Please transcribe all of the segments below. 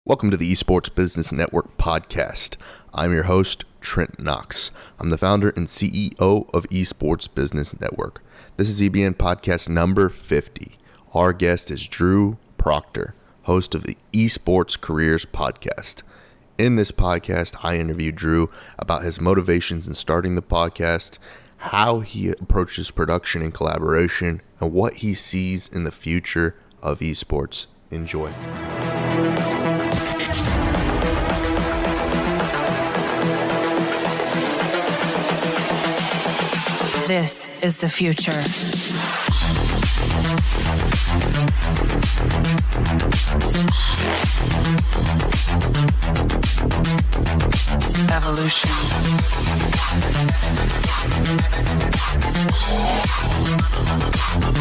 Welcome to the Esports Business Network Podcast. I'm your host, Trent Knox. I'm the founder and CEO of Esports Business Network. This is EBN Podcast number 50. Our guest is Drew Proctor, host of the Esports Careers Podcast. In this podcast, I interview Drew about his motivations in starting the podcast, how he approaches production and collaboration, and what he sees in the future of esports. Enjoy. This is the future. Evolution.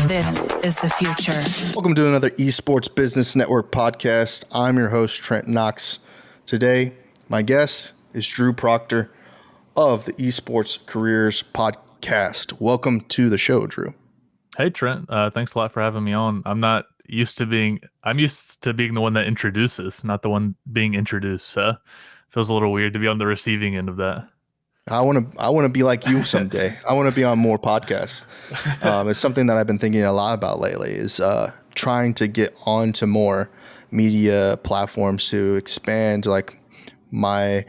This is the future. Welcome to another Esports Business Network podcast. I'm your host, Trent Knox. Today, my guest is Drew Proctor of the Esports Careers Podcast. Welcome to the show, Drew. Hey, Trent. Thanks a lot for having me on. I'm used to being the one that introduces, not the one being introduced. Feels a little weird to be on the receiving end of that. I want to be like you someday. I want to be on more podcasts. It's something that I've been thinking a lot about lately is trying to get onto more media platforms to expand like my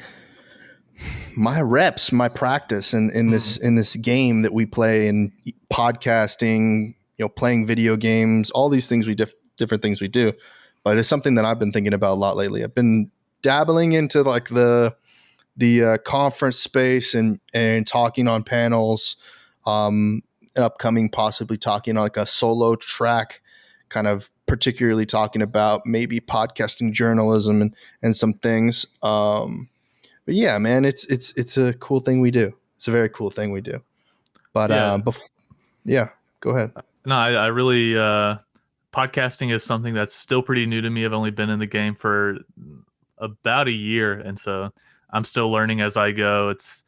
reps, my practice in this game that we play in podcasting, playing video games, all these things different things we do. But it's something that I've been thinking about a lot lately. I've been dabbling into like the conference space and talking on panels, and upcoming possibly talking on like a solo track, kind of particularly talking about maybe podcasting journalism and some things. But yeah, man, it's a cool thing we do. It's a very cool thing we do. But go ahead. No, I really podcasting is something that's still pretty new to me. I've only been in the game for about a year, and so I'm still learning as I go. It's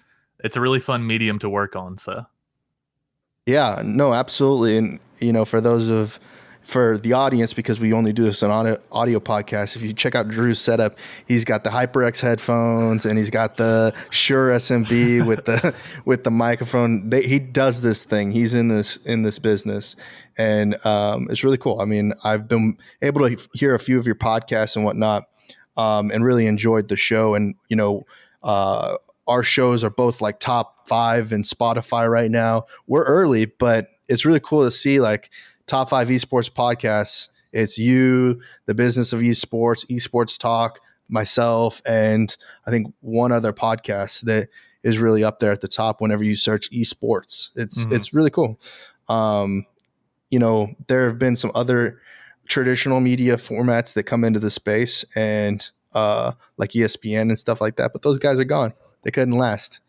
a really fun medium to work on. So yeah, no, absolutely. And for the audience, because we only do this on audio podcast, if you check out Drew's setup, he's got the HyperX headphones and he's got the Shure SMB with the microphone. He does this thing. He's in this business, and it's really cool. I mean, I've been able to hear a few of your podcasts and whatnot, and really enjoyed the show. And our shows are both like top 5 in Spotify right now. We're early, but it's really cool to see like top 5 esports podcasts. It's you, the business of esports talk, myself, and I think one other podcast that is really up there at the top whenever you search esports. It's really cool. There have been some other traditional media formats that come into the space and like ESPN and stuff like that, but those guys are gone. They couldn't last.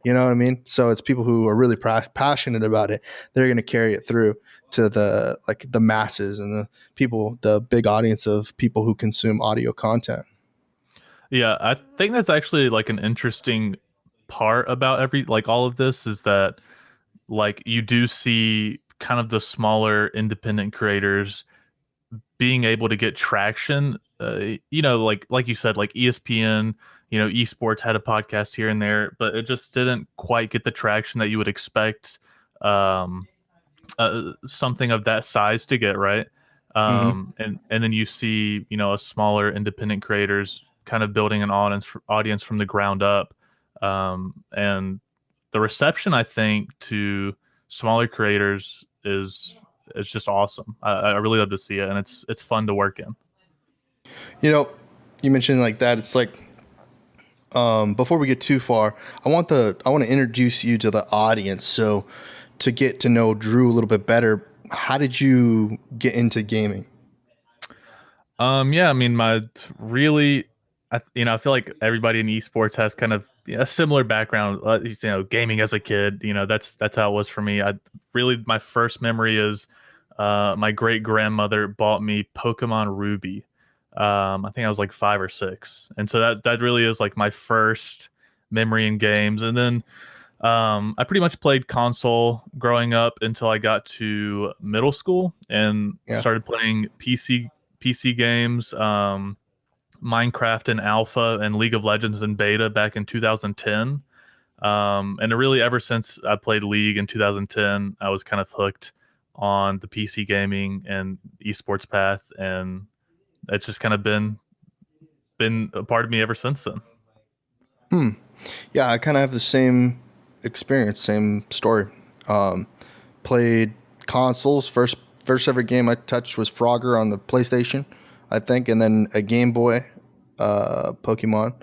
You know what I mean? So it's people who are really passionate about it. They're going to carry it through to the masses and the big audience of people who consume audio content. Yeah, I think that's actually like an interesting part about all of this is that like you do see kind of the smaller independent creators being able to get traction. Like you said, like ESPN, esports had a podcast here and there, but it just didn't quite get the traction that you would expect something of that size to get, right? And then you see, a smaller independent creators kind of building an audience from the ground up. And the reception, I think, to smaller creators is just awesome. I really love to see it, and it's fun to work in. You mentioned like that. It's like, before we get too far, I want to introduce you to the audience. So to get to know Drew a little bit better, how did you get into gaming? I mean, I feel like everybody in esports has kind of a similar background. Gaming as a kid, that's how it was for me. My first memory is my great grandmother bought me Pokemon Ruby. I think I was like 5 or 6, and so that really is like my first memory in games. And then I pretty much played console growing up until I got to middle school and started playing PC games. Minecraft in alpha and League of Legends in beta back in 2010. And really, ever since I played League in 2010, I was kind of hooked on the PC gaming and esports path, and it's just kind of been a part of me ever since then. Yeah, I kind of have the same experience, same story. Played consoles. First ever game I touched was Frogger on the PlayStation, I think, and then a Game Boy, Pokemon,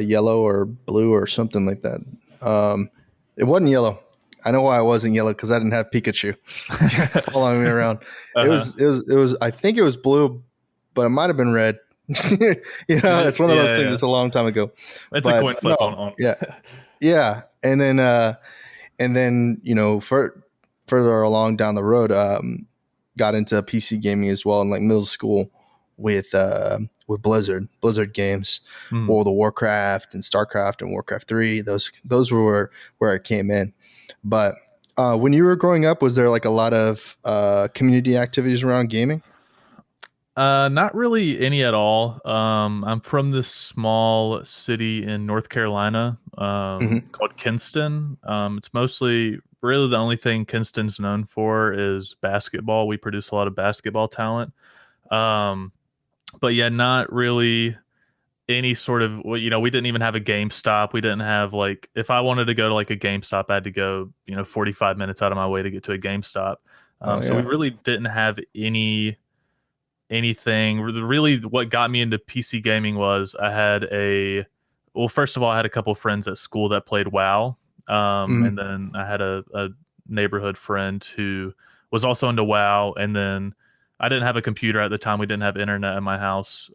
yellow or blue or something like that. It wasn't yellow. I know why it wasn't yellow, because I didn't have Pikachu following me around. It was. I think it was blue, but it might have been red. It's one of those things. It's a long time ago. It's a coin flip on. Yeah. And then further along down the road, got into PC gaming as well in like middle school with Blizzard games, World of Warcraft and StarCraft and Warcraft 3. Those were where I came in. But when you were growing up, was there like a lot of community activities around gaming? Not really any at all. I'm from this small city in North Carolina called Kinston. It's mostly really the only thing Kinston's known for is basketball. We produce a lot of basketball talent. But yeah, not really any sort of, we didn't even have a GameStop. We didn't have like, if I wanted to go to like a GameStop, I had to go, 45 minutes out of my way to get to a GameStop. So we really didn't have anything. Really, what got me into PC gaming was first of all, I had a couple of friends at school that played WoW. And then I had a neighborhood friend who was also into WoW. And then I didn't have a computer at the time. We didn't have internet in my house.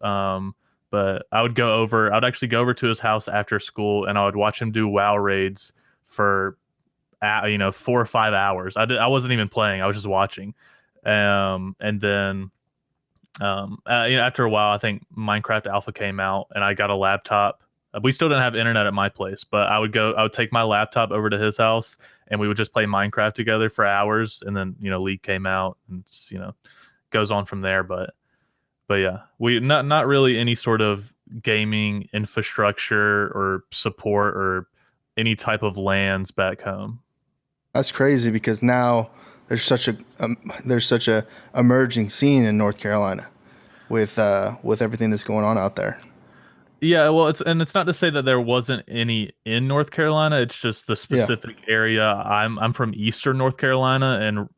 But I'd actually go over to his house after school, and I would watch him do WoW raids for 4 or 5 hours. I wasn't even playing. I was just watching. And then after a while, I think Minecraft Alpha came out, and I got a laptop. We still didn't have internet at my place, but I would take my laptop over to his house, and we would just play Minecraft together for hours. And then League came out, and goes on from there. But yeah, we not really any sort of gaming infrastructure or support or any type of LANs back home. That's crazy, because now there's such a emerging scene in North Carolina with everything that's going on out there. Yeah, well, it's not to say that there wasn't any in North Carolina. It's just the specific area. I'm from Eastern North Carolina, and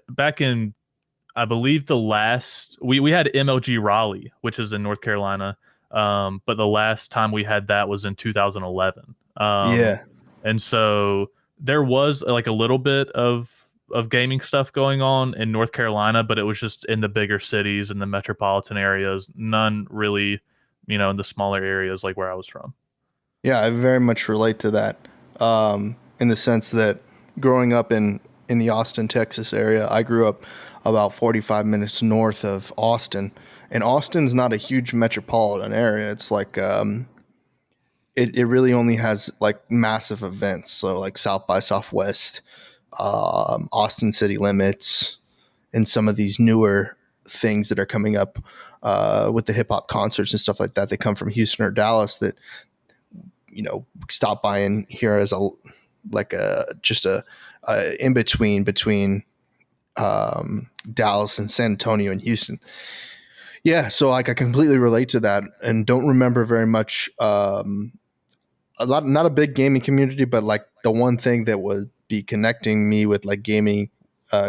back in, I believe the last we had MLG Raleigh, which is in North Carolina, but the last time we had that was in 2011. And so there was like a little bit of gaming stuff going on in North Carolina, but it was just in the bigger cities and the metropolitan areas. None really, in the smaller areas like where I was from. Yeah, I very much relate to that, in the sense that growing up in the Austin, Texas area, I grew up about 45 minutes north of Austin, and Austin's not a huge metropolitan area. It's like it really only has like massive events, so like South by Southwest, Austin City Limits, and some of these newer things that are coming up with the hip hop concerts and stuff like that. They come from Houston or Dallas that stop by in here as a in between Dallas and San Antonio and Houston. Yeah, so like I completely relate to that, and don't remember very much. Not a big gaming community, but like the one thing that would be connecting me with like gaming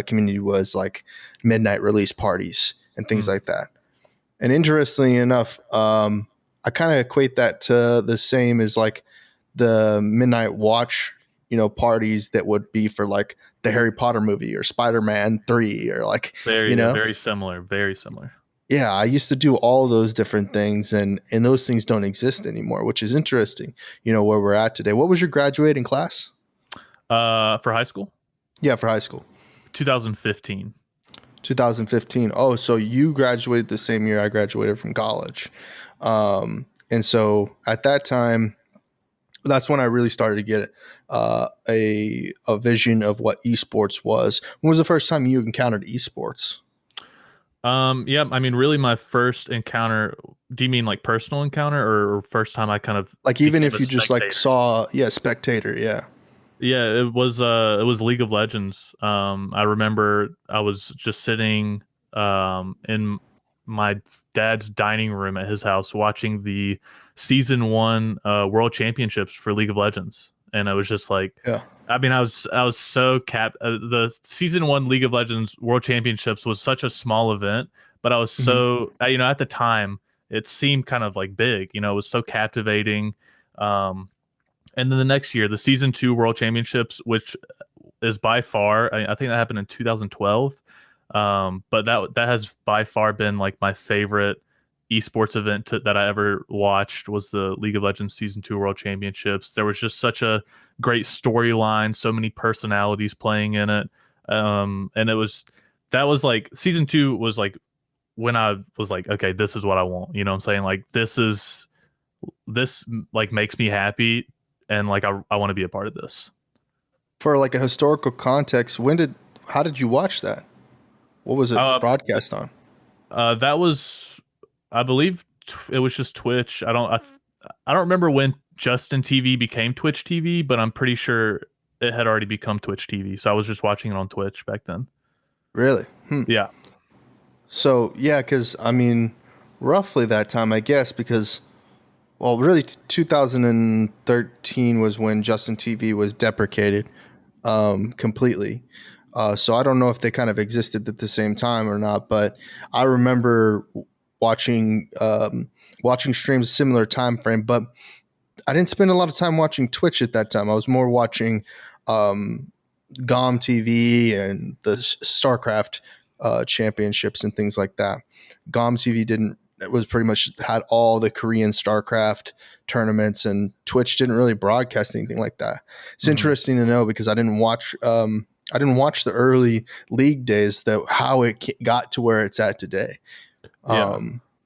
community was like midnight release parties and things like that. And interestingly enough, I kind of equate that to the same as like the midnight watch, parties that would be for like the Harry Potter movie or Spider-Man 3 or like, very similar, very similar. Yeah, I used to do all those different things, and those things don't exist anymore, which is interesting, where we're at today. What was your graduating class? For high school? Yeah, for high school. 2015. 2015. Oh, so you graduated the same year I graduated from college. And so at that time, that's when I really started to get a vision of what esports was. When was the first time you encountered esports? Yeah, I mean, really, my first encounter. Do you mean like personal encounter, or first time I kind of Like even became if a you just like spectator? saw, yeah, spectator, yeah. Yeah, it was League of Legends. I remember I was just sitting in my dad's dining room at his house watching the season 1 World Championships for League of Legends, and I was just like, Yeah. I mean, I was so the season 1 League of Legends World Championships was such a small event, but I was Hmm. so you know, at the time it seemed kind of like big. You know, it was so captivating. Um, and then the next year, the season 2 World Championships, which is by far, I think that happened in 2012. But that has by far been like my favorite esports event that I ever watched was the League of Legends season 2 World Championships. There was just such a great storyline, so many personalities playing in it. And that was like season 2 was like when I was like, okay, this is what I want. You know what I'm saying? Like this like makes me happy, and like I want to be a part of this. For like a historical context, how did you watch that? What was it Uh, broadcast on? that was, I believe, it was just Twitch. I don't remember when Justin TV became Twitch TV, but I'm pretty sure it had already become Twitch TV. So I was just watching it on Twitch back then. Really? Yeah. So yeah, because I mean, roughly that time, I guess, because well, really, 2013 was when Justin TV was deprecated completely. So I don't know if they kind of existed at the same time or not, but I remember watching watching streams similar time frame, but I didn't spend a lot of time watching Twitch at that time. I was more watching um, GOM TV and the StarCraft championships and things like that. GOM TV didn't it was pretty much had all the Korean StarCraft tournaments, and Twitch didn't really broadcast anything like that. It's Hmm. interesting to know because I didn't watch the early league days that how it got to where it's at today. Yeah.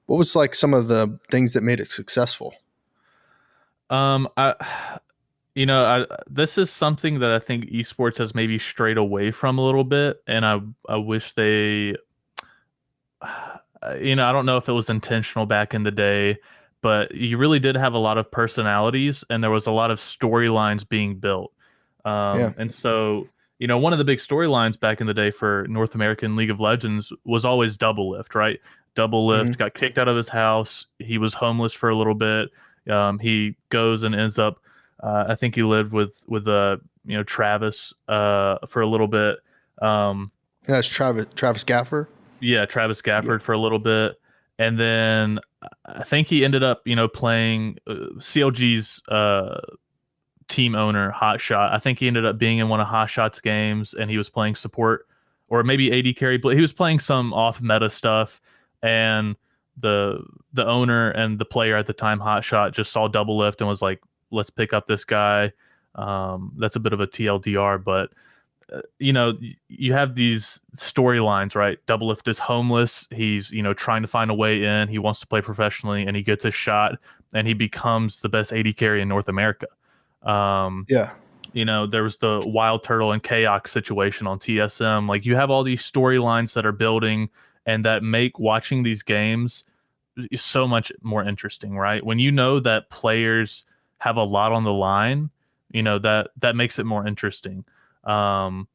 What was like some of the things that made it successful? I, this is something that I think esports has maybe strayed away from a little bit, and I wish they, I don't know if it was intentional back in the day, but you really did have a lot of personalities, and there was a lot of storylines being built. Yeah. And so, one of the big storylines back in the day for North American League of Legends was always Double Lift, right? Double Lift Hmm. got kicked out of his house. He was homeless for a little bit. He goes and ends up, I think he lived with Travis for a little bit. Um, Yeah, it's Travis Gaffer. yeah, Travis Yeah. Gafford for a little bit, and then I think he ended up, playing CLG's team owner, Hotshot. I think he ended up being in one of Hotshot's games, and he was playing support or maybe AD carry, but he was playing some off meta stuff, and the owner and the player at the time, Hotshot, just saw Double Lift and was like, "Let's pick up this guy." That's a bit of a TLDR, but you have these storylines, right? Double Lift is homeless. He's, trying to find a way in. He wants to play professionally, and he gets a shot, and he becomes the best AD carry in North America. Um, Yeah. there was the Wild Turtle and Chaos situation on TSM. Like, you have all these storylines that are building and that make watching these games so much more interesting, right? When you know that players have a lot on the line, that makes it more interesting. Um,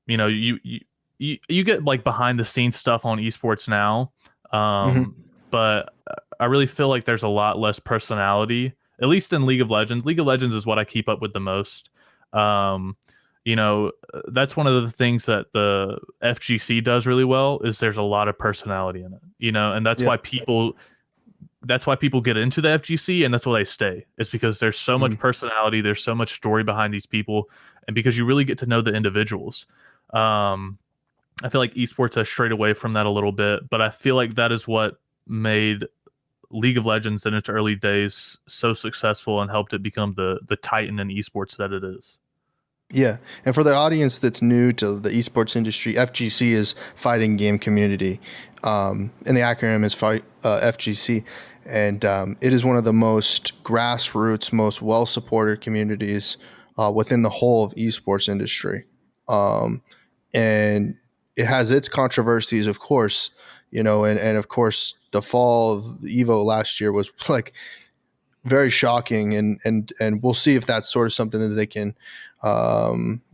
you get like behind the scenes stuff on esports now, Hmm. but I really feel like there's a lot less personality, at least in League of Legends. League of Legends is what I keep up with the most. Um, that's one of the things that the FGC does really well is there's a lot of personality in it, and Yeah. that's why people get into the FGC, and that's why they stay. It's because there's so much Mhm. personality, there's so much story behind these people, and because you really get to know the individuals. Um, I feel like esports has strayed away from that a little bit, but I feel like that is what made League of Legends in its early days so successful and helped it become the titan in esports that it is. Yeah. And for the audience that's new to the esports industry, FGC is Fighting Game Community. And the acronym is FGC. And it is one of the most grassroots, most well supported communities within the whole of esports industry. And it has its controversies, of course. and of course the fall of Evo last year was like very shocking, and we'll see if that's sort of something that they can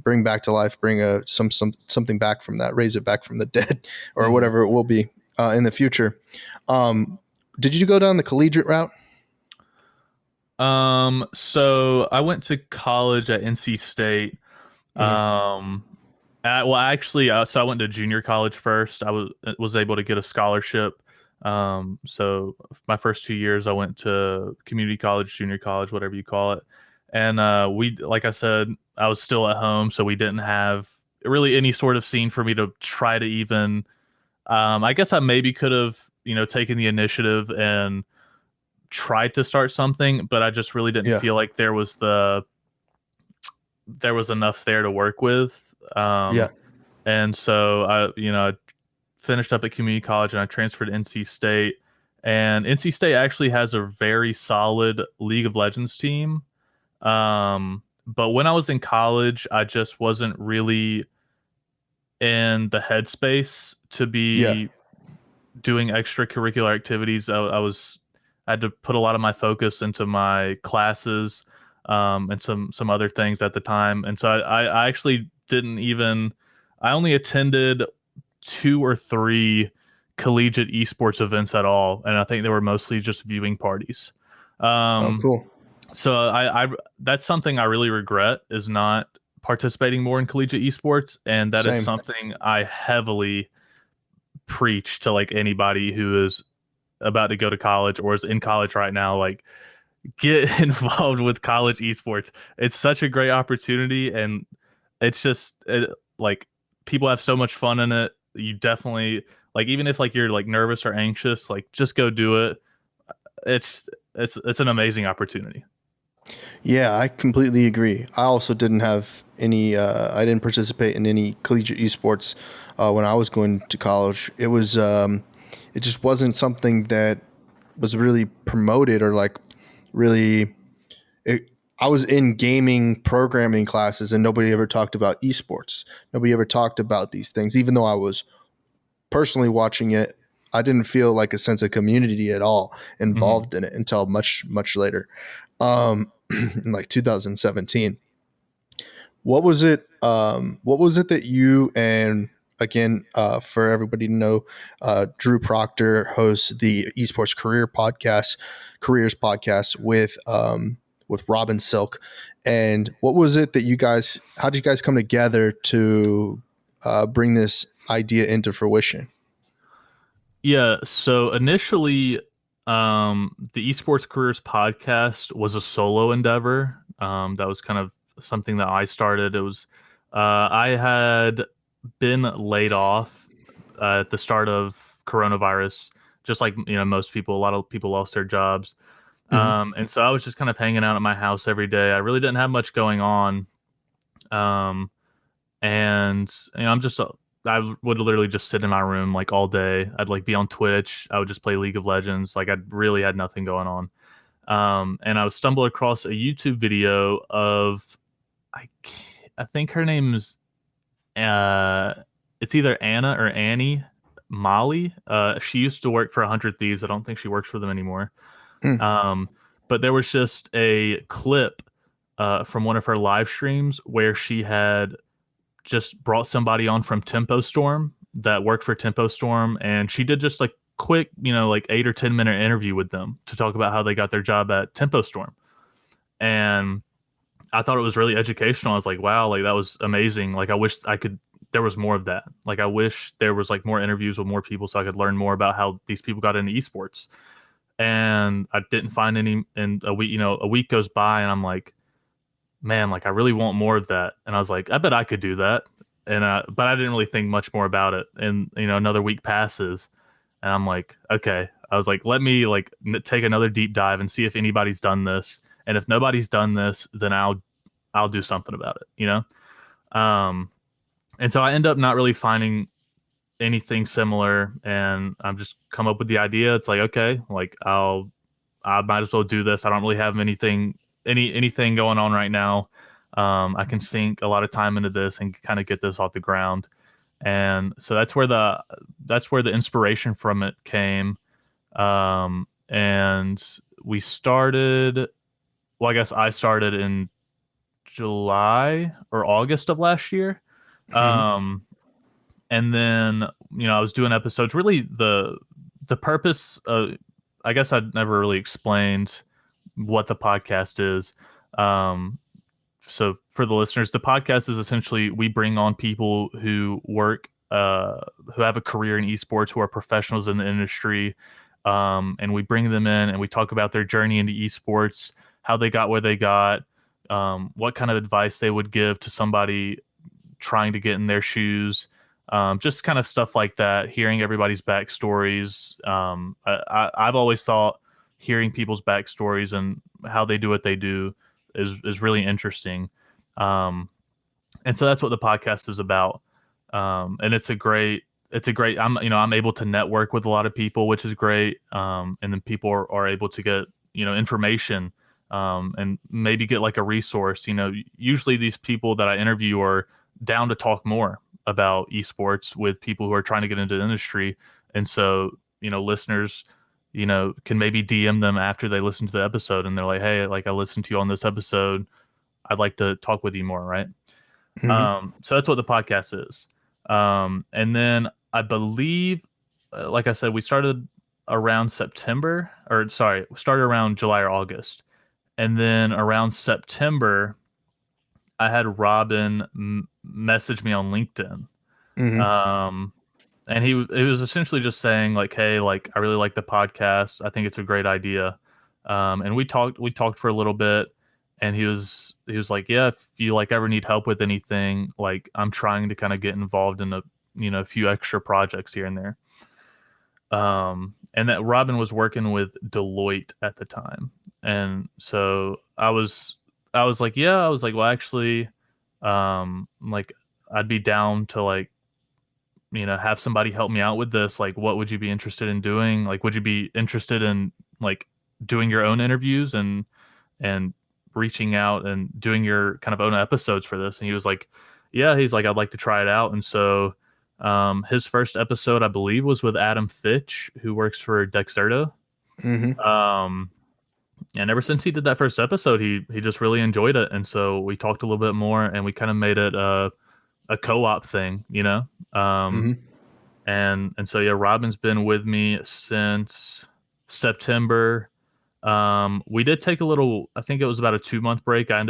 bring back to life, bring something back from that, raise it back from the dead, or whatever it will be in the future. Did you go down the collegiate route? So I went to college at NC State. So I went to junior college first. I was able to get a scholarship. So my first 2 years, I went to community college, junior college, whatever you call it. And like I said, I was still at home, so we didn't have really any sort of scene for me to try to even. I guess I maybe could have, taken the initiative and tried to start something, but I just really didn't feel like there was enough there to work with. And so I finished up at community college and I transferred to NC State. And NC State actually has a very solid League of Legends team. But when I was in college, I just wasn't really in the headspace to be doing extracurricular activities. I had to put a lot of my focus into my classes and some other things at the time. And so I actually I only attended 2 or 3 collegiate esports events at all. And I think they were mostly just viewing parties. Cool. So I that's something I really regret, is not participating more in collegiate esports. And that is something I heavily preach to like anybody who is about to go to college or is in college right now. Like, get involved with college esports. It's such a great opportunity, and it's just like people have so much fun in it. You definitely, like, even if like you're like nervous or anxious, like just go do it. It's an amazing opportunity. Yeah, I completely agree. I also didn't have any. I didn't participate in any collegiate esports when I was going to college. It was. It just wasn't something that was really promoted or like really. I was in gaming programming classes and nobody ever talked about esports. Nobody ever talked about these things, even though I was personally watching it. I didn't feel like a sense of community at all involved in it until much, much later. In like 2017. What was it that you, and again, for everybody to know, Drew Proctor hosts the Esports Careers Podcast with Robin Silk. And what was it that how did you guys come together to bring this idea into fruition? Yeah. So initially, the Esports Careers Podcast was a solo endeavor. That was kind of something that I started. It was, I had been laid off at the start of coronavirus, just like, most people, a lot of people lost their jobs. And so I was just kind of hanging out at my house every day. I really didn't have much going on. And I would literally just sit in my room like all day. I'd like be on Twitch. I would just play League of Legends. Like I really had nothing going on. And I stumbled across a YouTube video of, I think her name's, it's either Anna or Annie Molly. She used to work for 100 Thieves. I don't think she works for them anymore. But there was just a clip from one of her live streams where she had just brought somebody on from Tempo Storm that worked for Tempo Storm, and she did just like quick, like 8 or 10 minute interview with them to talk about how they got their job at Tempo Storm. And I thought it was really educational. I was like, wow, like that was amazing. Like I wish there was more of that. Like I wish there was like more interviews with more people so I could learn more about how these people got into esports. And I didn't find any. And a week goes by and I'm like, man, like I really want more of that. And I was like, I bet I could do that. And but I didn't really think much more about it. And another week passes, and I'm like, okay. I was like, let me like take another deep dive and see if anybody's done this. And if nobody's done this, then I'll do something about it. And so I end up not really finding anything similar, and I'm just come up with the idea. It's like, okay, like I might as well do this. I don't really have anything going on right now. I can sink a lot of time into this and kind of get this off the ground. And so that's where the inspiration from it came. And we started, well, I guess I started in July or August of last year. Mhm. And then, I was doing episodes. Really, the purpose I guess I'd never really explained what the podcast is. So for the listeners, the podcast is essentially we bring on people who work, who have a career in esports, who are professionals in the industry, and we bring them in and we talk about their journey into esports, how they got where they got, what kind of advice they would give to somebody trying to get in their shoes, just kind of stuff like that. Hearing everybody's backstories. I've always thought hearing people's backstories and how they do what they do is really interesting. And so that's what the podcast is about. And it's a great, I'm able to network with a lot of people, which is great. And then people are able to get, information, and maybe get like a resource. Usually these people that I interview are down to talk more about esports with people who are trying to get into the industry. And so, listeners, can maybe DM them after they listen to the episode and they're like, hey, like I listened to you on this episode. I'd like to talk with you more. Right. Mhm. So that's what the podcast is. And then I believe, like I said, we started around we started around July or August. And then around September, I had Robin message me on LinkedIn. Mhm. Um, and it was essentially just saying like, hey, like I really like the podcast. I think it's a great idea. And we talked for a little bit, and he was like, yeah, if you like ever need help with anything, like I'm trying to kind of get involved in a few extra projects here and there. And that Robin was working with Deloitte at the time. And so I was like, yeah, I was like, well, actually, like I'd be down to like, have somebody help me out with this. Like, what would you be interested in doing? Like, would you be interested in like doing your own interviews and reaching out and doing your kind of own episodes for this? And he was like, yeah, he's like, I'd like to try it out. And so his first episode, I believe, was with Adam Fitch, who works for Dexerto. Mhm. Um, and ever since he did that first episode, he just really enjoyed it. And so we talked a little bit more, and we kind of made it a co-op thing, Mhm. and so yeah, Robin's been with me since September. We did take a little, I think it was about a 2-month break. I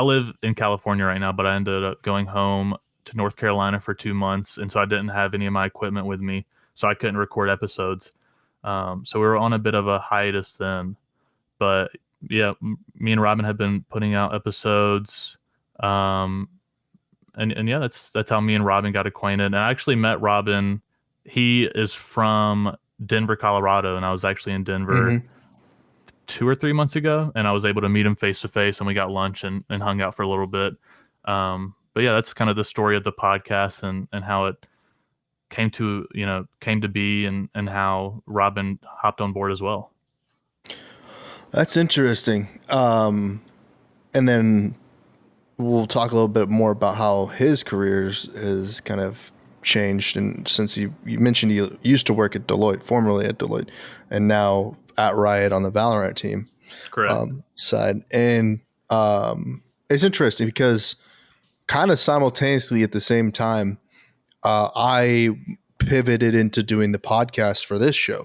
live in California right now, but I ended up going home to North Carolina for 2 months. And so I didn't have any of my equipment with me, so I couldn't record episodes. So we were on a bit of a hiatus then, but yeah, me and Robin have been putting out episodes. And yeah, that's how me and Robin got acquainted. And I actually met Robin. He is from Denver, Colorado, and I was actually in Denver Mhm. 2 or 3 months ago, and I was able to meet him face to face, and we got lunch and hung out for a little bit. But yeah, that's kind of the story of the podcast and how it came to be, and how Robin hopped on board as well. That's interesting. And then we'll talk a little bit more about how his career is kind of changed. And since you mentioned he used to work at Deloitte, formerly at Deloitte, and now at Riot on the Valorant team Correct. side. And it's interesting because kind of simultaneously at the same time, I pivoted into doing the podcast for this show,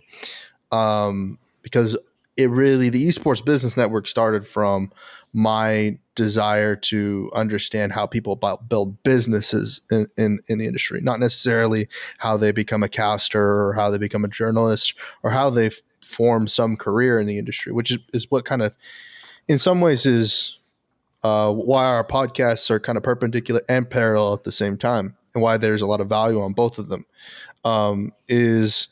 because the Esports Business Network started from my desire to understand how people build businesses in the industry, not necessarily how they become a caster or how they become a journalist or how they form some career in the industry, which is what kind of, in some ways, is why our podcasts are kind of perpendicular and parallel at the same time, and why there's a lot of value on both of them. Is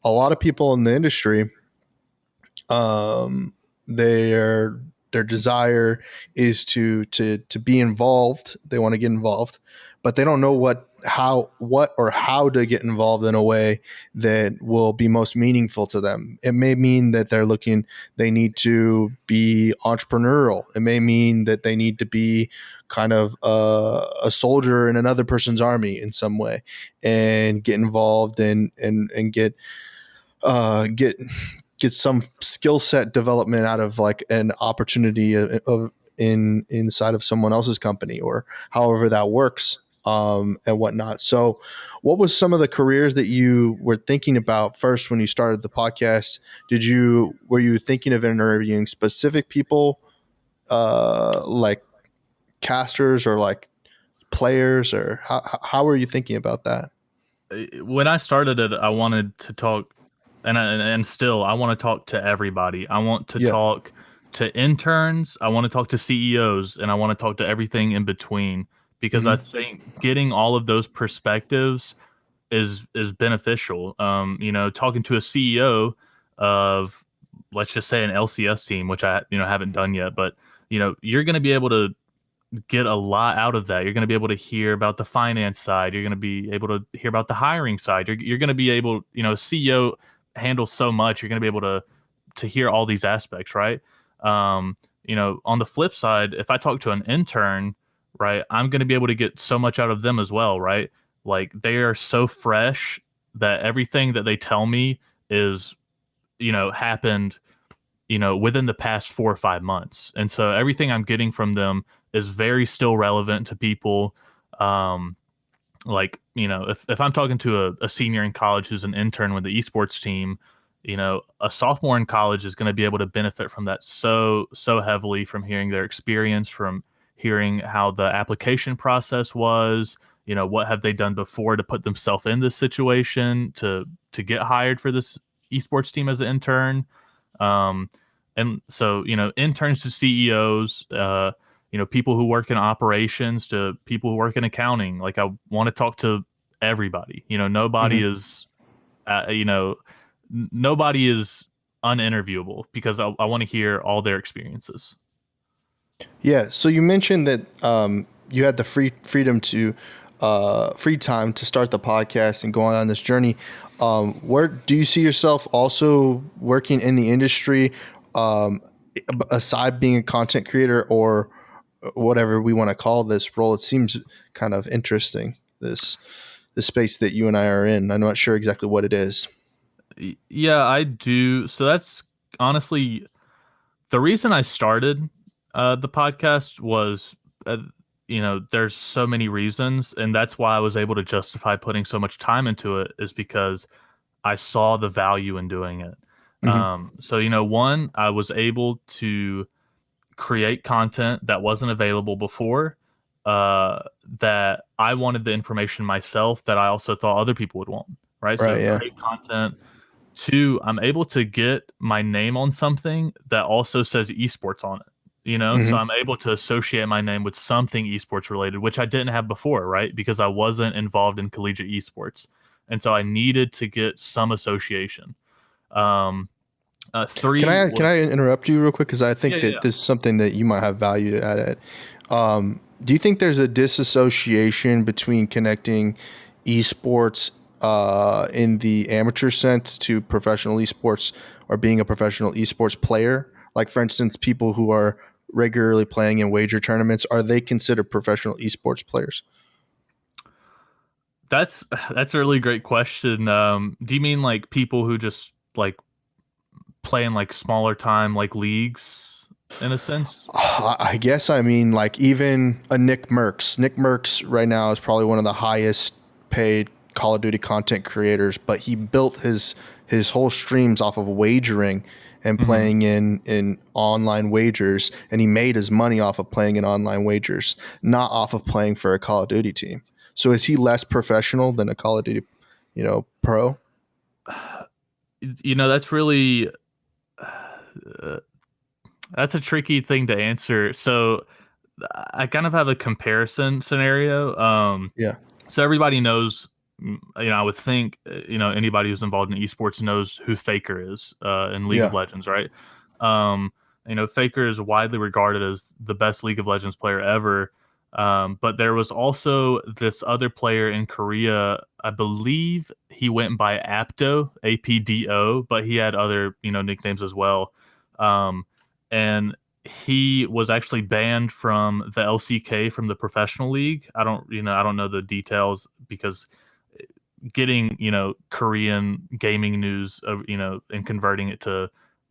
a lot of people in the industry, their desire is to be involved. They want to get involved, but they don't know what or how to get involved in a way that will be most meaningful to them. It may mean that they need to be entrepreneurial. It may mean that they need to be kind of a soldier in another person's army in some way, and get involved and get some skill set development out of like an opportunity inside of someone else's company, or however that works, and whatnot. So what was some of the careers that you were thinking about first when you started the podcast? Were you thinking of interviewing specific people, like casters or like players, or how were you thinking about that? When I started it, I wanted to talk, and still I want to talk to everybody. I want to talk to interns, I want to talk to CEOs, and I want to talk to everything in between, because I think getting all of those perspectives is beneficial. Talking to a CEO of, let's just say, an LCS team, which I haven't done yet, but you're going to be able to get a lot out of that. You're going to be able to hear about the finance side. You're going to be able to hear about the hiring side. You're going to be able, CEO handles so much. You're going to be able to hear all these aspects, right? On the flip side, if I talk to an intern, right, I'm going to be able to get so much out of them as well, right? Like, they are so fresh that everything that they tell me is, happened, within the past 4 or 5 months. And so everything I'm getting from them is very still relevant to people. If I'm talking to a senior in college who's an intern with the esports team, a sophomore in college is going to be able to benefit from that so heavily, from hearing their experience, from hearing how the application process was, what have they done before to put themselves in this situation to get hired for this esports team as an intern. And so, interns to CEOs, people who work in operations to people who work in accounting. Like, I want to talk to everybody. Nobody is, nobody is uninterviewable, because I want to hear all their experiences. Yeah. So you mentioned that you had the free time to start the podcast and go on this journey. Where do you see yourself also working in the industry, aside being a content creator, or whatever we want to call this role? It seems kind of interesting, the space that you and I are in. I'm not sure exactly what it is. Yeah, I do. So that's honestly the reason I started the podcast was, there's so many reasons, and that's why I was able to justify putting so much time into it, is because I saw the value in doing it. So, one, I was able to create content that wasn't available before, that I wanted the information myself that I also thought other people would want, right? So create content. 2, I'm able to get my name on something that also says esports on it, so I'm able to associate my name with something esports related, which I didn't have before, right? Because I wasn't involved in collegiate esports. And so I needed to get some association. 3. Can I interrupt you real quick? Because I think this is something that you might have value at it. Do you think there's a disassociation between connecting esports in the amateur sense to professional esports, or being a professional esports player? Like, for instance, people who are regularly playing in wager tournaments, are they considered professional esports players? That's a really great question. Do you mean like people who just like play in like smaller time, like leagues, in a sense? I guess I mean like even a Nick Merckx. Nick Merckx right now is probably one of the highest paid Call of Duty content creators, but he built his whole streams off of wagering and playing in online wagers, and he made his money off of playing in online wagers, not off of playing for a Call of Duty team. So is he less professional than a Call of Duty, pro? That's really that's a tricky thing to answer. So I kind of have a comparison scenario. So everybody knows, I would think, anybody who's involved in esports knows who Faker is in League of Legends, right? Faker is widely regarded as the best League of Legends player ever. But there was also this other player in Korea. I believe he went by Apto, APDO, but he had other, nicknames as well. And he was actually banned from the LCK, from the professional league. I don't know the details, because getting, Korean gaming news, and converting it to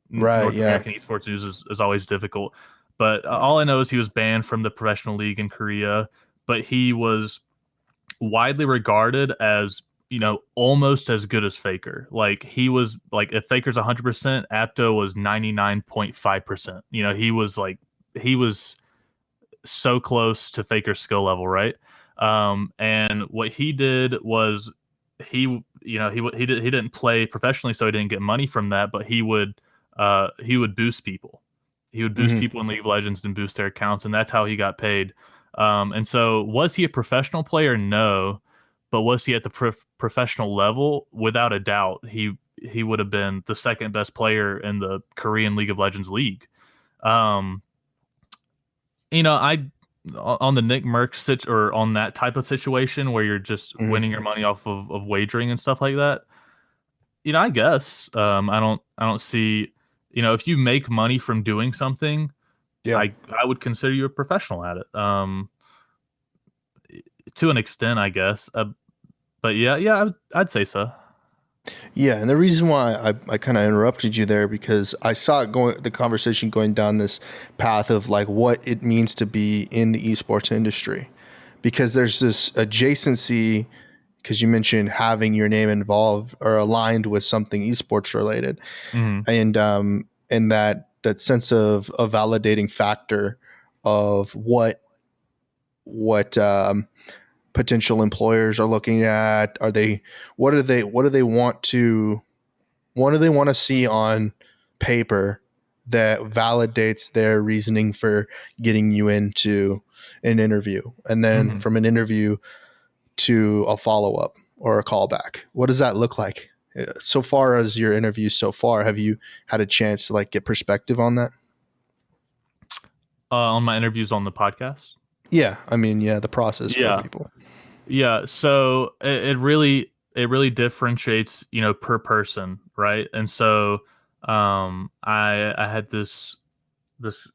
North American esports news is always difficult. But all I know is he was banned from the professional league in Korea, but he was widely regarded as, almost as good as Faker. Like, he was like, if Faker's 100%, Apto was 99.5%. He was so close to Faker's skill level, right? And what he did was he didn't play professionally, so he didn't get money from that, but he would boost people. He would boost people in League of Legends and boost their accounts, and that's how he got paid. And so, was he a professional player? No. But was he at the professional level? Without a doubt, he would have been the second best player in the Korean League of Legends league. On the Nick Merck or on that type of situation where you're just winning your money off of wagering and stuff like that, I guess I don't see. If you make money from doing something, I would consider you a professional at it. To an extent, I guess. But I'd say so. Yeah, and the reason why I kind of interrupted you there, because I saw the conversation going down this path of like what it means to be in the esports industry, because there's this adjacency, because you mentioned having your name involved or aligned with something esports related, and that sense of a validating factor of what potential employers are looking at. What do they want to see on paper that validates their reasoning for getting you into an interview, and then from an interview to a follow-up or a callback? What does that look like? So far as your interviews so far, have you had a chance to like get perspective on that? On my interviews on the podcast? Yeah, I mean, the process for people. Yeah, so it really differentiates, per person, right? And so I had this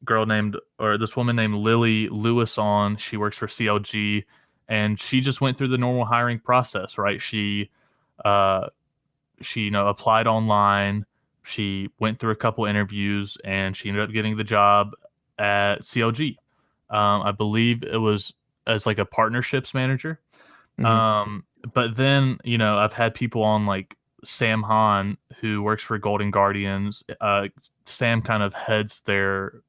woman named Lily Lewis on. She works for CLG, and she just went through the normal hiring process, right? She applied online. She went through a couple interviews, and she ended up getting the job at CLG. I believe it was as like a partnerships manager. But then, I've had people on like Sam Han, who works for Golden Guardians. Sam kind of heads their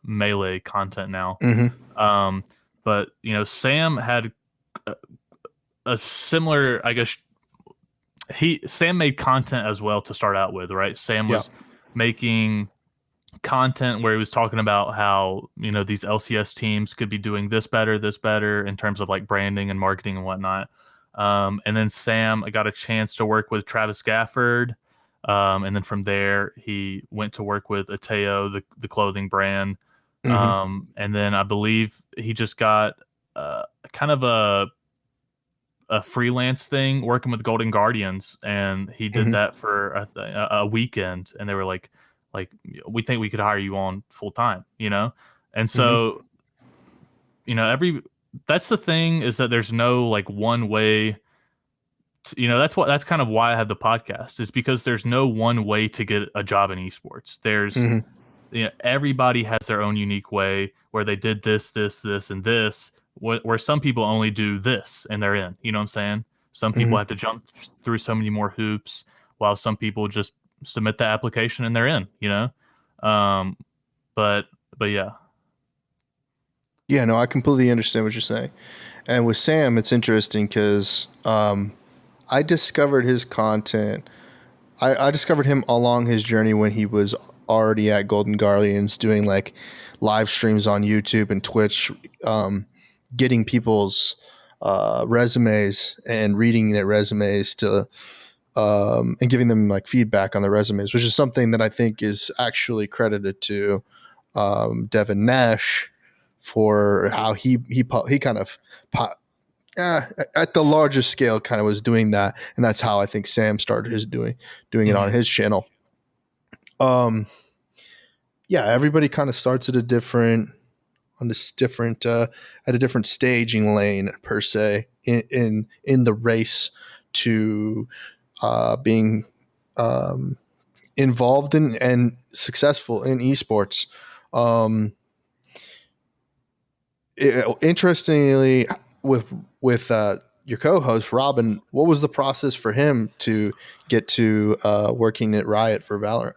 Melee content now. But Sam had a similar, I guess. Sam made content as well to start out with, right? Sam was making content where he was talking about how these LCS teams could be doing this better in terms of like branding and marketing and whatnot. And then Sam got a chance to work with Travis Gafford, and then from there he went to work with Ateo, the clothing brand. And then I believe he just got kind of a freelance thing working with Golden Guardians, and he did that for a weekend, and they were like, we think we could hire you on full time, And so, that's the thing, is that there's no like one way that's kind of why I have the podcast, is because there's no one way to get a job in esports. There's, everybody has their own unique way where they did this, and this, where some people only do this and they're in, you know what I'm saying? Some people have to jump through so many more hoops, while some people just submit the application and they're in, but yeah. Yeah, no, I completely understand what you're saying. And with Sam, it's interesting because I discovered his content. I discovered him along his journey when he was already at Golden Guardians, doing like live streams on YouTube and Twitch, getting people's resumes and reading their resumes to and giving them like feedback on their resumes, which is something that I think is actually credited to Devin Nash for how he kind of at the largest scale kind of was doing that, and that's how I think Sam started his doing it on his channel. Everybody kind of starts at a different staging lane per se in the race to being involved in and successful in esports. Interestingly, with your co-host Robin, what was the process for him to get to working at Riot for Valorant?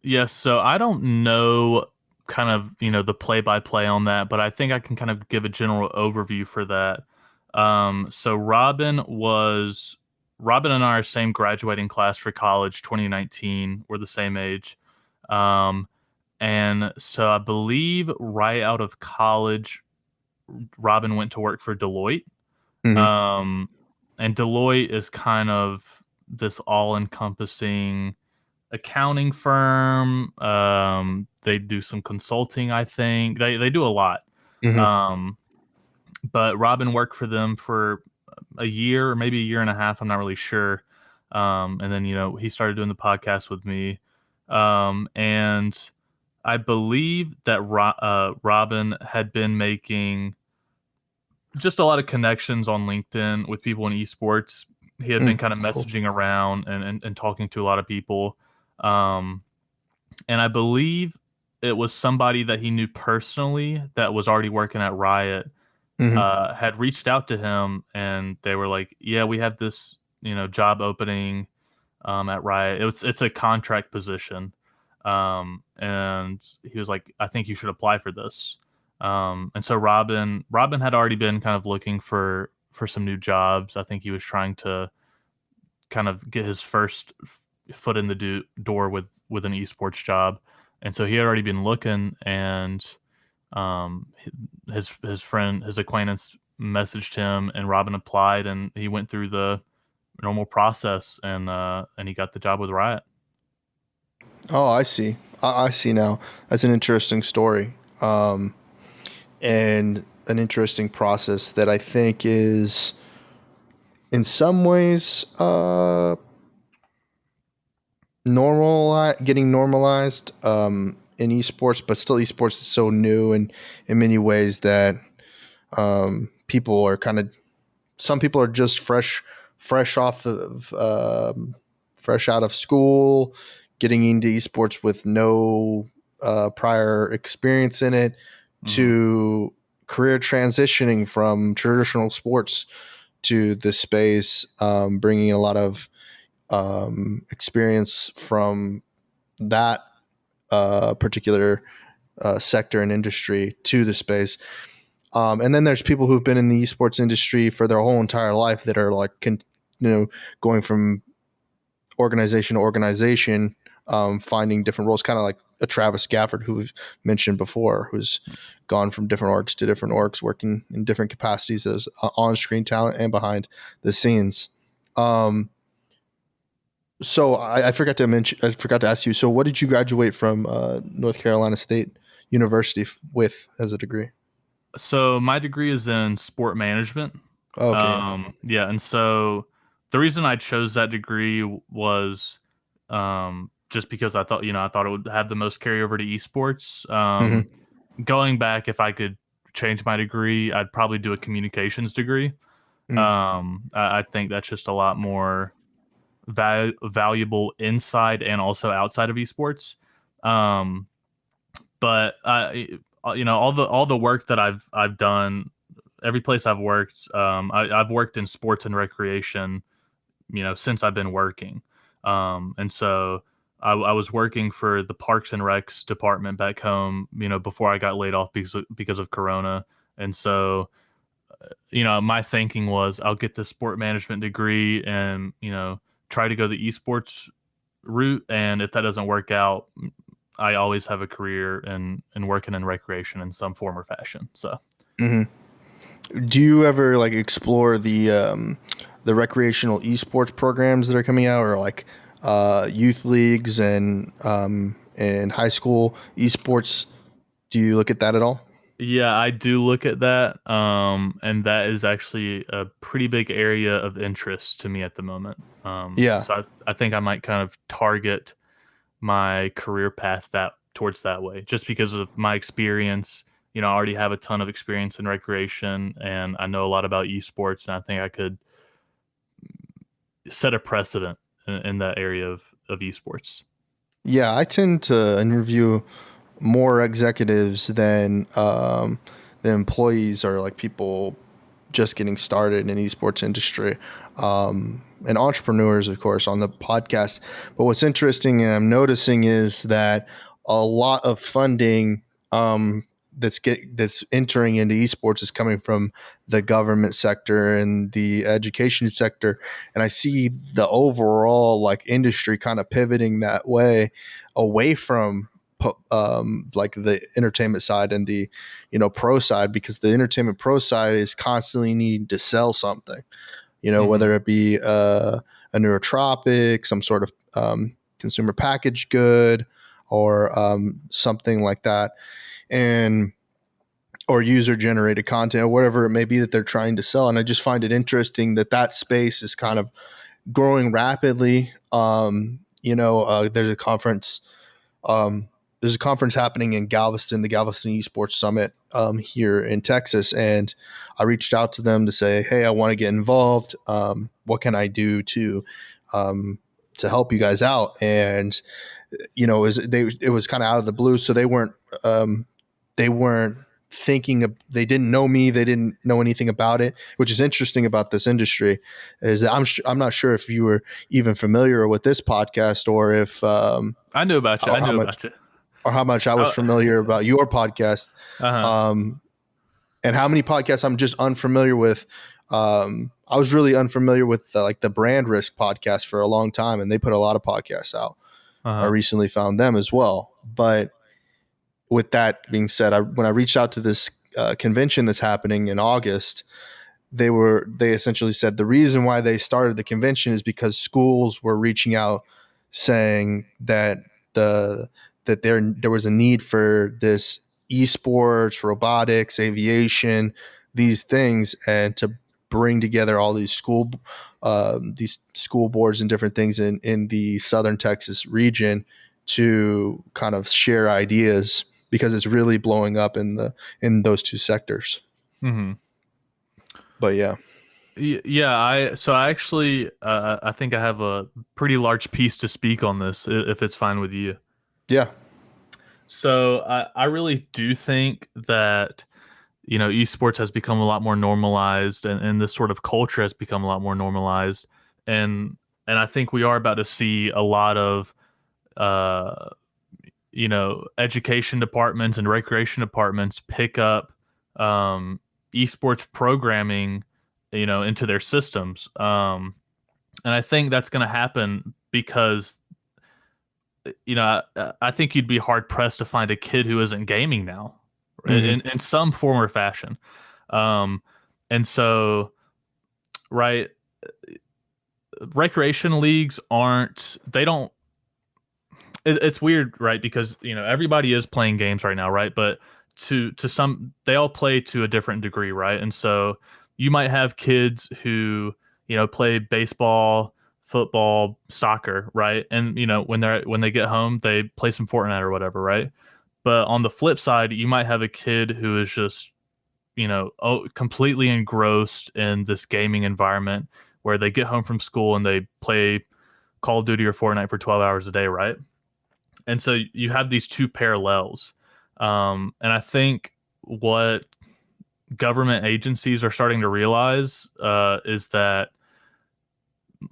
Yes, so I don't know kind of, the play-by-play on that, but I think I can kind of give a general overview for that. So Robin and I are same graduating class for college, 2019. We're the same age. And so I believe right out of college, Robin went to work for Deloitte. And Deloitte is kind of this all-encompassing accounting firm. They do some consulting, I think. They do a lot. But Robin worked for them for a year or maybe a year and a half. I'm not really sure. And then, he started doing the podcast with me. And I believe that Robin had been making just a lot of connections on LinkedIn with people in esports. He had been kind of messaging around and talking to a lot of people. And I believe it was somebody that he knew personally that was already working at Riot, had reached out to him, and they were like, yeah, we have this, job opening at Riot. It's a contract position. And he was like, I think you should apply for this. And so Robin had already been kind of looking for some new jobs. I think he was trying to kind of get his first foot in the door with an esports job. And so he had already been looking, and his acquaintance messaged him, and Robin applied, and he went through the normal process, and he got the job with Riot. Oh, I see. I see now. That's an interesting story, and an interesting process that I think is, in some ways, getting normalized in esports, but still esports is so new, and in many ways that people are some people are just fresh out of school, getting into esports with no prior experience in it, to career transitioning from traditional sports to this space, bringing a lot of experience from that particular sector and industry to the space. And then there's people who've been in the esports industry for their whole entire life that are like, going from organization to organization, finding different roles, kind of like a Travis Gafford, who we've mentioned before, who's gone from different orgs to different orgs, working in different capacities as on-screen talent and behind the scenes. So I forgot to ask you. So what did you graduate from North Carolina State University with as a degree? So my degree is in sport management. Okay. Yeah, and so the reason I chose that degree was just because I thought it would have the most carryover to esports. Going back, if I could change my degree, I'd probably do a communications degree. I think that's just a lot more valuable inside and also outside of esports. But all the work that I've done, every place I've worked, I've worked in sports and recreation, since I've been working. And so I was working for the Parks and Recs department back home, before I got laid off because of Corona. And so, my thinking was, I'll get the sport management degree and, try to go the esports route. And if that doesn't work out, I always have a career in working in recreation in some form or fashion. So, do you ever like explore the recreational esports programs that are coming out, or like youth leagues and high school esports? Do you look at that at all? Yeah, I do look at that. And that is actually a pretty big area of interest to me at the moment. Yeah. So I think I might kind of target my career path towards that way, just because of my experience. I already have a ton of experience in recreation, and I know a lot about esports, and I think I could set a precedent in that area of esports. Yeah, I tend to interview more executives than the employees or like people just getting started in the esports industry, and entrepreneurs, of course, on the podcast. But what's interesting and I'm noticing is that a lot of funding that's entering into esports is coming from the government sector and the education sector, and I see the overall like industry kind of pivoting that way away from like the entertainment side and the pro side, because the entertainment pro side is constantly needing to sell something, whether it be a neurotropic, some sort of consumer packaged good, or something like that, and or user generated content or whatever it may be that they're trying to sell. And I just find it interesting that space is kind of growing rapidly. There's a conference. There's a conference happening in Galveston, the Galveston Esports Summit here in Texas. And I reached out to them to say, hey, I want to get involved. What can I do to help you guys out? And, it was kind of out of the blue. So they weren't they didn't know me. They didn't know anything about it, which is interesting about this industry is that I'm not sure if you were even familiar with this podcast or if, I knew about you. Or how much I was familiar about your podcast, and how many podcasts I'm just unfamiliar with. I was really unfamiliar with like the Brand Risk podcast for a long time, and they put a lot of podcasts out. I recently found them as well. But with that being said, when I reached out to this convention that's happening in August, they essentially said the reason why they started the convention is because schools were reaching out saying that there was a need for this esports, robotics, aviation, these things, and to bring together all these school boards and different things in the Southern Texas region to kind of share ideas, because it's really blowing up in those two sectors. Mm-hmm. But yeah. I actually I think I have a pretty large piece to speak on this, if it's fine with you. Yeah. So I really do think that, esports has become a lot more normalized, and this sort of culture has become a lot more normalized. And I think we are about to see a lot of, education departments and recreation departments pick up esports programming, into their systems. And I think that's going to happen because, I think you'd be hard pressed to find a kid who isn't gaming now, in some form or fashion. And so, right, recreation leagues it's weird, right? Because, everybody is playing games right now, right? But to some, they all play to a different degree, right? And so you might have kids who, play baseball, football, soccer, right? And when they get home, they play some Fortnite or whatever, right? But on the flip side, you might have a kid who is just, completely engrossed in this gaming environment, where they get home from school and they play Call of Duty or Fortnite for 12 hours a day, right? And so you have these two parallels. And I think what government agencies are starting to realize is that,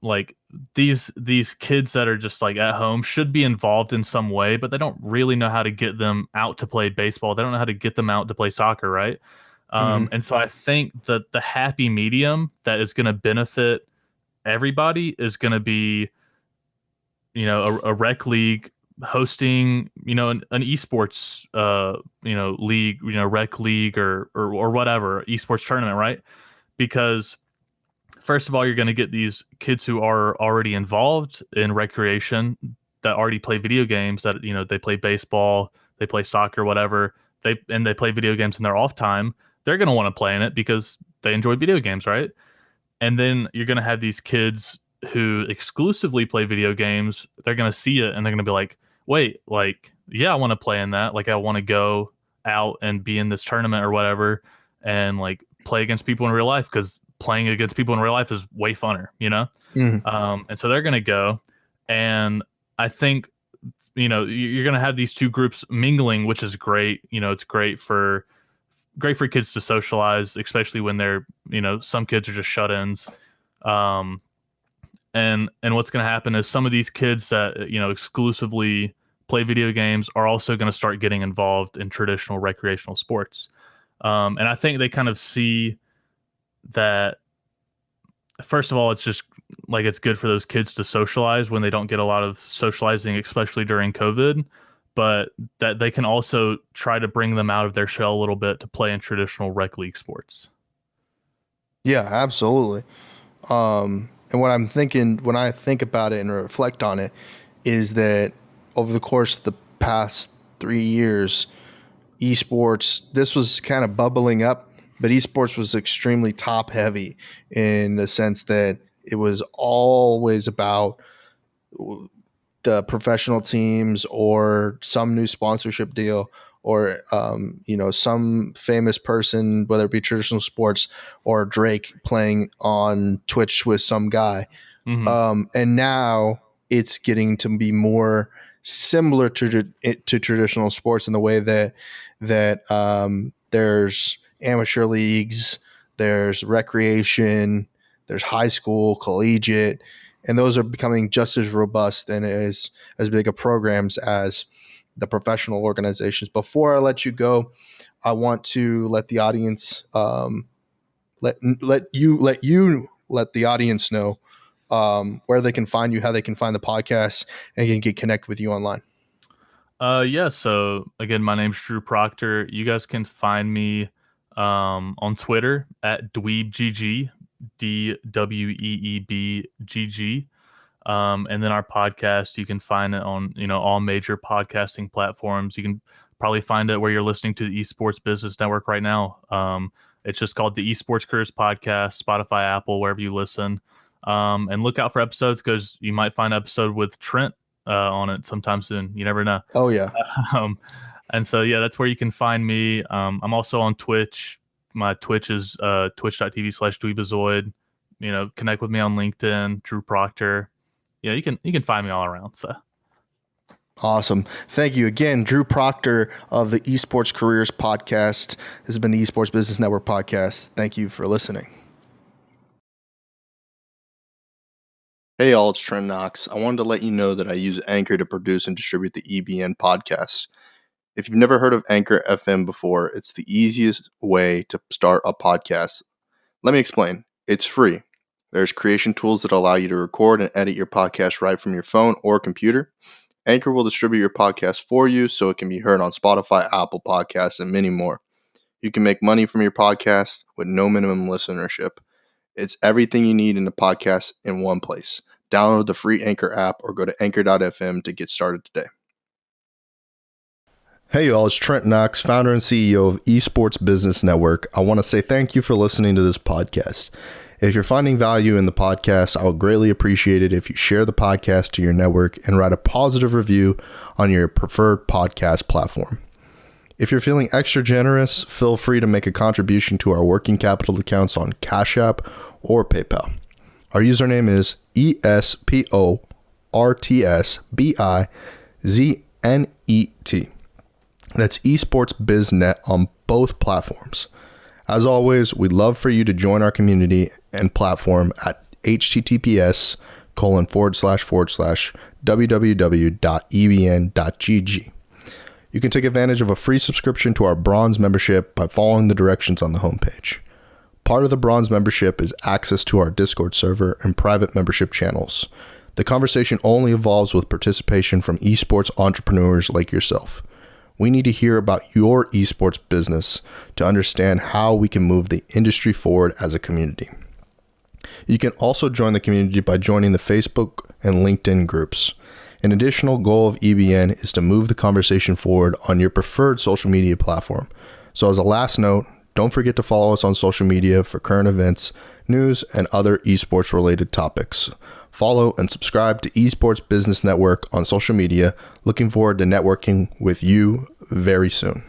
like, these kids that are just like at home should be involved in some way, but they don't really know how to get them out to play baseball. They don't know how to get them out to play soccer, right? And so I think that the happy medium that is going to benefit everybody is going to be, a rec league hosting, an esports, league, rec league or whatever, esports tournament, right? Because first of all, you're going to get these kids who are already involved in recreation, that already play video games, that, they play baseball, they play soccer, whatever. they play video games in their off time, they're going to want to play in it because they enjoy video games, right? And then you're going to have these kids who exclusively play video games. They're going to see it and they're going to be like, wait, like, yeah, I want to play in that. Like, I want to go out and be in this tournament or whatever and like play against people in real life, because playing against people in real life is way funner, you know? And so they're going to go. And I think, you know, you're going to have these two groups mingling, which is great. You know, it's great for kids to socialize, especially when they're, you know, some kids are just shut-ins. And what's going to happen is some of these kids that, you know, exclusively play video games are also going to start getting involved in traditional recreational sports. And I think they kind of see that, first of all, it's just like, it's good for those kids to socialize when they don't get a lot of socializing, especially during COVID, but that they can also try to bring them out of their shell a little bit to play in traditional rec league sports. Yeah, absolutely. And what I'm thinking when I think about it and reflect on it is that over the course of the past 3 years, esports, this was kind of bubbling up, but esports was extremely top heavy in the sense that it was always about the professional teams or some new sponsorship deal or, you know, some famous person, whether it be traditional sports or Drake playing on Twitch with some guy. And now it's getting to be more similar to traditional sports in the way that there's amateur leagues, there's recreation, there's high school, collegiate, and those are becoming just as robust and as big of programs as the professional organizations. Before I let you go, I want to let the audience let the audience know where they can find you, how they can find the podcast, and can get connected with you online. Yeah. So again, my name's Drew Proctor. You guys can find me on Twitter at DweebGG, DweebGG. And then our podcast, you can find it on, you know, all major podcasting platforms. You can probably find it where you're listening to the Esports Business Network right now. It's just called the Esports Careers Podcast, Spotify, Apple, wherever you listen. And look out for episodes, because you might find an episode with Trent on it sometime soon. You never know. Oh, yeah. And so, yeah, that's where you can find me. I'm also on Twitch. My Twitch is twitch.tv/Dweebazoid. You know, connect with me on LinkedIn, Drew Proctor. Yeah, you can find me all around. So awesome. Thank you again, Drew Proctor of the Esports Careers Podcast. This has been the Esports Business Network Podcast. Thank you for listening. Hey all, it's Trent Knox. I wanted to let you know that I use Anchor to produce and distribute the EBN Podcast. If you've never heard of Anchor FM before, it's the easiest way to start a podcast. Let me explain. It's free. There's creation tools that allow you to record and edit your podcast right from your phone or computer. Anchor will distribute your podcast for you so it can be heard on Spotify, Apple Podcasts, and many more. You can make money from your podcast with no minimum listenership. It's everything you need in a podcast in one place. Download the free Anchor app or go to anchor.fm to get started today. Hey y'all, it's Trent Knox, founder and CEO of Esports Business Network. I want to say thank you for listening to this podcast. If you're finding value in the podcast, I would greatly appreciate it if you share the podcast to your network and write a positive review on your preferred podcast platform. If you're feeling extra generous, feel free to make a contribution to our working capital accounts on Cash App or PayPal. Our username is ESPORTSBIZNET. That's Esports BizNet on both platforms. As always, we'd love for you to join our community and platform at https://www.ebn.gg. You can take advantage of a free subscription to our Bronze membership by following the directions on the homepage. Part of the Bronze membership is access to our Discord server and private membership channels. The conversation only evolves with participation from esports entrepreneurs like yourself. We need to hear about your esports business to understand how we can move the industry forward as a community. You can also join the community by joining the Facebook and LinkedIn groups. An additional goal of EBN is to move the conversation forward on your preferred social media platform. So as a last note, don't forget to follow us on social media for current events, news, and other esports related topics. Follow and subscribe to Esports Business Network on social media. Looking forward to networking with you very soon.